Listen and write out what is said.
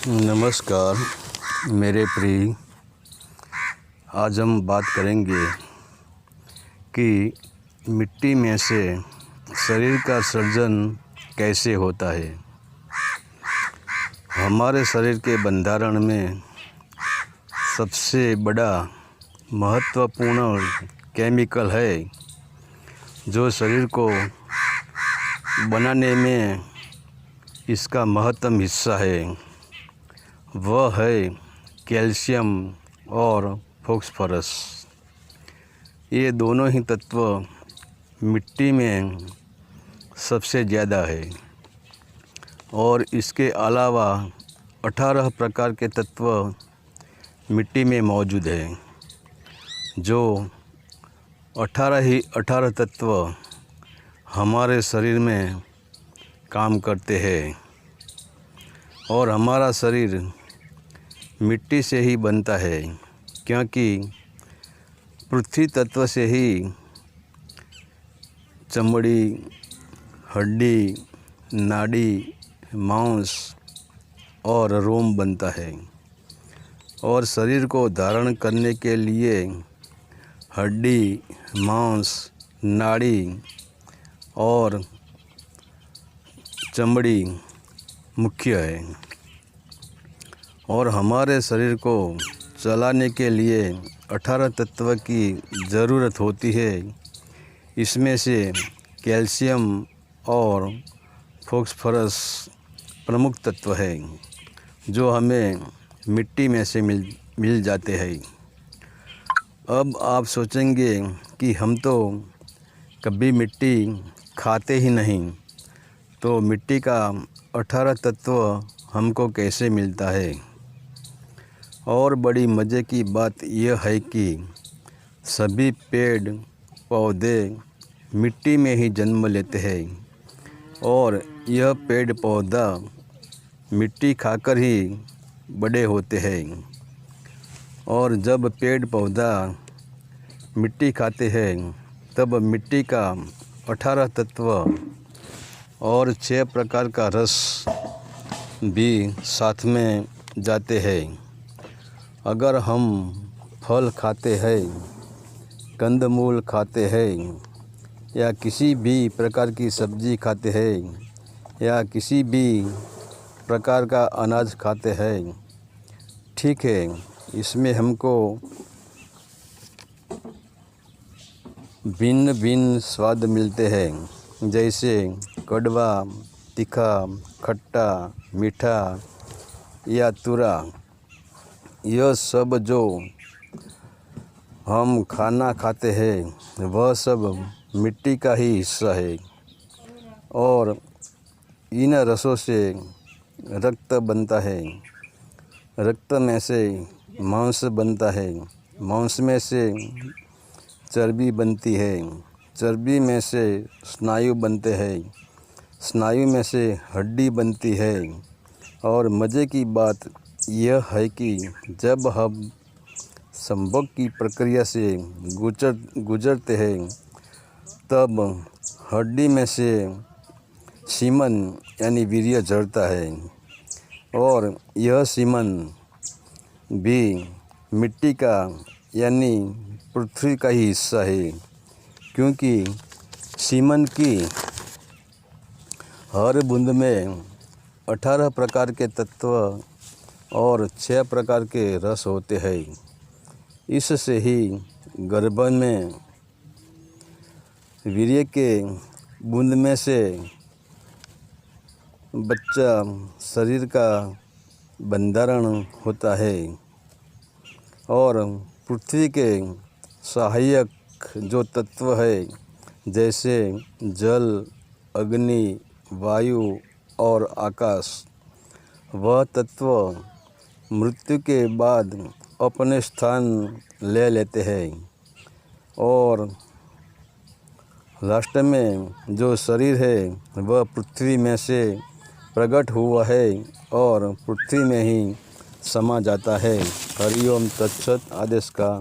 नमस्कार मेरे प्रिय। आज हम बात करेंगे कि मिट्टी में से शरीर का सर्जन कैसे होता है। हमारे शरीर के बंधारण में सबसे बड़ा महत्वपूर्ण केमिकल है जो शरीर को बनाने में इसका महत्तम हिस्सा है, वह है कैल्शियम और फॉस्फोरस। ये दोनों ही तत्व मिट्टी में सबसे ज़्यादा है और इसके अलावा 18 प्रकार के तत्व मिट्टी में मौजूद हैं, जो 18 तत्व हमारे शरीर में काम करते हैं और हमारा शरीर मिट्टी से ही बनता है, क्योंकि पृथ्वी तत्व से ही चमड़ी, हड्डी, नाड़ी, मांस और रोम बनता है और शरीर को धारण करने के लिए हड्डी, मांस, नाड़ी और चमड़ी मुख्य है और हमारे शरीर को चलाने के लिए 18 तत्व की ज़रूरत होती है। इसमें से कैल्शियम और फॉस्फोरस प्रमुख तत्व है जो हमें मिट्टी में से मिल जाते हैं। अब आप सोचेंगे कि हम तो कभी मिट्टी खाते ही नहीं, तो मिट्टी का 18 तत्व हमको कैसे मिलता है। और बड़ी मज़े की बात यह है कि सभी पेड़ पौधे मिट्टी में ही जन्म लेते हैं और यह पेड़ पौधा मिट्टी खाकर ही बड़े होते हैं। और जब पेड़ पौधा मिट्टी खाते हैं तब मिट्टी का 18 तत्व और 6 प्रकार का रस भी साथ में जाते हैं। अगर हम फल खाते हैं, कंदमूल खाते हैं या किसी भी प्रकार की सब्ज़ी खाते हैं या किसी भी प्रकार का अनाज खाते हैं, ठीक है, इसमें हमको भिन्न भिन्न स्वाद मिलते हैं, जैसे कड़वा, तीखा, खट्टा, मीठा या तुरा। यह सब जो हम खाना खाते हैं वह सब मिट्टी का ही हिस्सा है और इन रसों से रक्त बनता है, रक्त में से मांस बनता है, मांस में से चर्बी बनती है, चर्बी में से स्नायु बनते हैं, स्नायु में से हड्डी बनती है। और मज़े की बात यह है कि जब हम संभोग की प्रक्रिया से गुजरते हैं तब हड्डी में से सीमन यानी वीर्य झड़ता है और यह सीमन भी मिट्टी का यानी पृथ्वी का ही हिस्सा है, क्योंकि सीमन की हर बूंद में 18 प्रकार के तत्व और 6 प्रकार के रस होते हैं। इससे ही गर्भ में वीर्य के बूंद में से बच्चा शरीर का बंधारण होता है और पृथ्वी के सहायक जो तत्व है, जैसे जल, अग्नि, वायु और आकाश, वह तत्व मृत्यु के बाद अपने स्थान ले लेते हैं और लास्ट में जो शरीर है वह पृथ्वी में से प्रकट हुआ है और पृथ्वी में ही समा जाता है। हरि ओम तत्सत। आदेश का